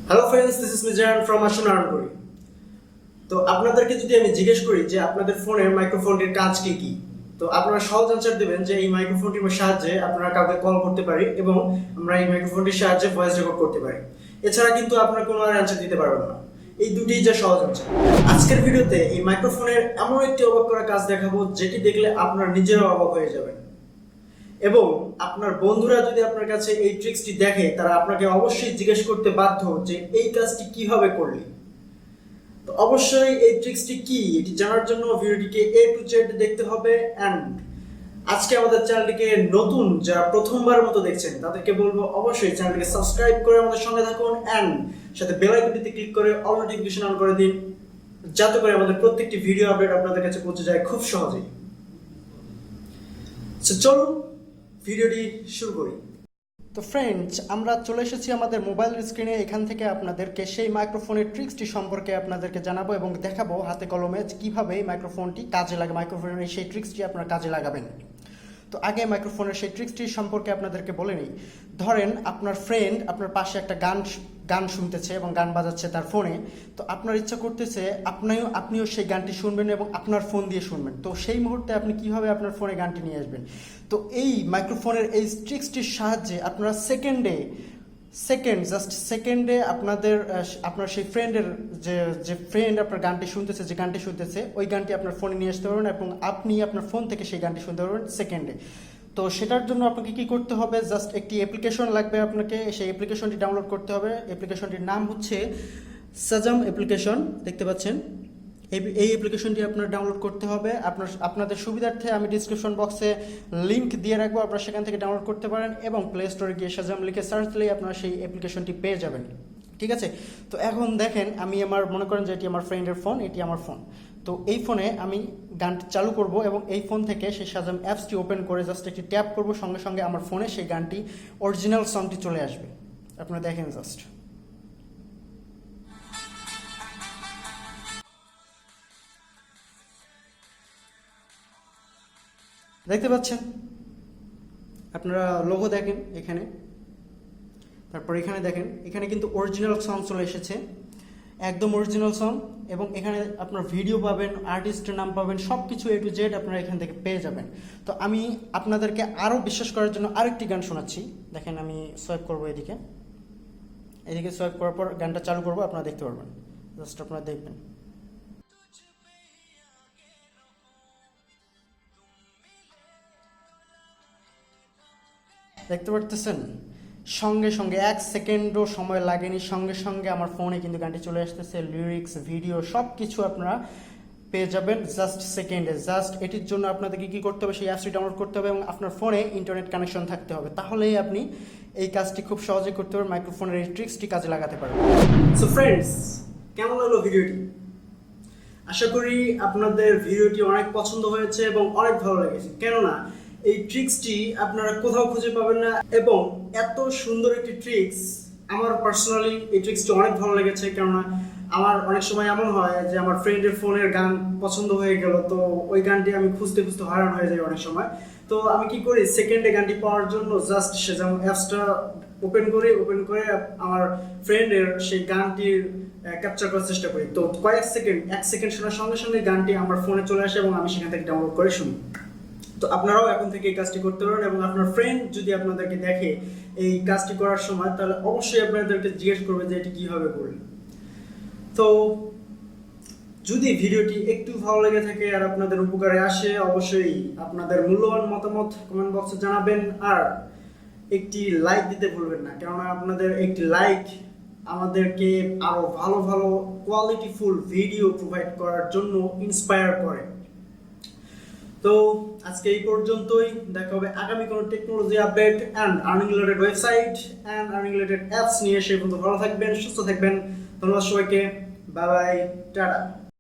Hello friends, this is Mizan from ASUN KORI। তো আপনাদেরকে যদি আমি জিজ্ঞেস করি যে আপনাদের ফোনের মাইক্রোফোনটির কাজ কি কি, তো আপনারা সহজ আনসার দেবেন যে এই মাইক্রোফোনটির সাহায্যে আপনারা কাউকে কল করতে পারি এবং আমরা এই মাইক্রোফোনটির সাহায্যে ভয়েস রেকর্ড করতে পারি। এছাড়া কিন্তু আপনারা কোনো আর আনসার দিতে পারবেন না। এই দুটিই যে সহজ আনসার। আজকের ভিডিওতে এই মাইক্রোফোনের এমন একটি অবাক করা কাজ দেখাবো যেটি দেখলে আপনারা নিজেরাও অবাক হয়ে যাবেন, এবং আপনার বন্ধুরা যদি আপনার কাছে এই ট্রিক্সটি দেখে তারা আপনাকে অবশ্যই জিজ্ঞেস করতে বাধ্য যে এই কাজটি কিভাবে করলি। তো অবশ্যই এই ট্রিক্সটি কি এটি জানার জন্য ভিডিওটিকে A to Z দেখতে হবে। অ্যান্ড আজকে আমাদের চ্যানেলটিকে নতুন যারা প্রথমবার মতো দেখছেন তাদেরকে বলবো অবশ্যই চ্যানেলটিকে সাবস্ক্রাইব করে আমাদের সঙ্গে থাকুন অ্যান্ড সাথে বেল আইকনটিতে ক্লিক করে অল নোটিফিকেশন অন করে দিন, যাতে করে আমাদের প্রত্যেকটি ভিডিও আপডেট আপনাদের কাছে পৌঁছে যায় খুব সহজেই। চলুন ভিডিওটি শুরু করি। তো ফ্রেন্ডস, আমরা চলে এসেছি আমাদের মোবাইল স্ক্রিনে। এখান থেকে আপনাদেরকে সেই মাইক্রোফোনের ট্রিক্সটি সম্পর্কে আপনাদেরকে জানাবো এবং দেখাবো হাতে কলমে কিভাবে এই মাইক্রোফোনটি কাজে লাগে, মাইক্রোফোনের সেই ট্রিক্সটি আপনারা কাজে লাগাবেন। তো আগে মাইক্রোফোনের সেই ট্রিক্সটি সম্পর্কে আপনাদেরকে বলে নিই। ধরেন আপনার ফ্রেন্ড আপনার পাশে একটা গান শুনতেছে এবং গান বাজাচ্ছে তার ফোনে। তো আপনার ইচ্ছা করতেছে আপনিও সেই গানটি শুনবেন এবং আপনার ফোন দিয়ে শুনবেন। তো সেই মুহূর্তে আপনি কিভাবে আপনার ফোনে গানটি নিয়ে আসবেন? তো এই মাইক্রোফোনের এই ট্রিক্সটির সাহায্যে আপনারা জাস্ট সেকেন্ডে আপনার সেই ফ্রেন্ডের যে ফ্রেন্ড আপনার গানটি শুনতেছে ওই গানটি আপনার ফোনে নিয়ে আসতে পারবেন এবং আপনি আপনার ফোন থেকে সেই গানটি শুনতে পারবেন সেকেন্ডে। তো সেটার জন্য আপনাকে কি করতে হবে? জাস্ট একটি অ্যাপ্লিকেশন লাগবে, আপনাকে সেই অ্যাপ্লিকেশনটি ডাউনলোড করতে হবে। অ্যাপ্লিকেশনটির নাম হচ্ছে সাজাম অ্যাপ্লিকেশন, দেখতে পাচ্ছেন। এই অ্যাপ্লিকেশনটি আপনার ডাউনলোড করতে হবে। আপনাদের সুবিধার্থে আমি ডিসক্রিপশন বক্সে লিঙ্ক দিয়ে রাখবো, আপনারা সেখান থেকে ডাউনলোড করতে পারেন এবং প্লে স্টোরে গিয়ে সাজাম লিখে সার্চ দিলেই আপনারা সেই অ্যাপ্লিকেশনটি পেয়ে যাবেন। ঠিক আছে? তো এখন দেখেন, আমি মনে করেন যে এটি আমার ফ্রেন্ডের ফোন, এটি আমার ফোন। তো এই ফোনে আমি গানটি চালু করব এবং এই ফোন থেকে সেই সাজাম অ্যাপসটি ওপেন করে জাস্ট একটি ট্যাপ করব, সঙ্গে সঙ্গে আমার ফোনে সেই গানটি অরিজিনাল সাউন্ডটি চলে আসবে। আপনারা দেখেন, জাস্ট দেখতে পাচ্ছেন, আপনারা লোগো দেখেন এখানে, তারপর এখানে দেখেন, এখানে কিন্তু অরিজিনাল সং চলে এসেছে, একদম অরিজিনাল সং। এবং এখানে আপনার ভিডিও পাবেন, আর্টিস্টের নাম পাবেন, সব কিছু A to Z আপনারা এখান থেকে পেয়ে যাবেন। তো আমি আপনাদেরকে আরও বিশ্বাস করার জন্য আরেকটি গান শোনাচ্ছি। দেখেন, আমি সোয়াইপ করবো এদিকে সোয়াইপ করার পর গানটা চালু করবো, আপনারা দেখতে পারবেন। জাস্ট আপনারা দেখবেন, দেখতে পারতেছেন। সঙ্গে সঙ্গে 1 সেকেন্ডও সময় লাগেনি, সঙ্গে সঙ্গে আমার ফোনে কিন্তু গানটি চলে আসতেছে, লিরিক্স, ভিডিও সব কিছু আপনারা পেয়ে যাবেন জাস্ট সেকেন্ডে। জাস্ট এটির জন্য আপনাদেরকে কী করতে হবে? সেই অ্যাপসটি ডাউনলোড করতে হবে এবং আপনার ফোনে ইন্টারনেট কানেকশন থাকতে হবে, তাহলেই আপনি এই কাজটি খুব সহজেই করতে পারবেন, মাইক্রোফোনের এই ট্রিক্সটি কাজে লাগাতে পারবেন। সো ফ্রেন্ডস, কেমন লাগলো ভিডিওটি? আশা করি আপনাদের ভিডিওটি অনেক পছন্দ হয়েছে এবং অনেক ভালো লেগেছে, কেননা এই ট্রিক্সটি আপনারা কোথাও খুঁজে পাবেন না এবং এত সুন্দর একটি ট্রিক্স। আমার পার্সোনালি এই ট্রিক্সটি অনেক ভালো লেগেছে, কেননা আমার অনেক সময় এমন হয় যে আমার ফ্রেন্ডের ফোনের গান পছন্দ হয়ে গেল, তো ওই গানটি আমি খুঁজতে খুঁজতে হয়রান হয়ে যাই অনেক সময়। তো আমি কি করি, সেকেন্ডে গানটি পাওয়ার জন্য জাস্ট সে যেমন অ্যাপসটা ওপেন করে আমার ফ্রেন্ডের সেই গানটির ক্যাপচার করার চেষ্টা করি। তো কয়েক সেকেন্ড, 1 সেকেন্ড শোনার সঙ্গে সঙ্গে গানটি আমার ফোনে চলে আসে এবং আমি সেখান থেকে ডাউনলোড করে শুনি। তো আপনারাও এখন থেকে এই কাজটি করতে পারেন এবং আপনার ফ্রেন্ড যদি আপনাদেরকে দেখে এই কাজটি করার সময়, তাহলে অবশ্যই আপনাদেরকে জিজ্ঞেস করবে যে এটি কীভাবে করলেন। তো যদি ভিডিওটি একটু ভালো লেগে থাকে আর আপনাদের উপকারে আসে, অবশ্যই আপনাদের মূল্যবান মতামত কমেন্ট বক্সে জানাবেন আর একটি লাইক দিতে ভুলবেন না, কেননা আপনাদের একটি লাইক আমাদেরকে আরও ভালো ভালো কোয়ালিটিফুল ভিডিও প্রোভাইড করার জন্য ইন্সপায়ার করে। তো আজকে এই পর্যন্তই, দেখা হবে আগামী কোনো technology update and earning related website and earning related apps নিয়ে। সেই পর্যন্ত ভালো থাকবেন, সুস্থ থাকবেন। ধন্যবাদ সবাইকে, বাই বাই, টাটা।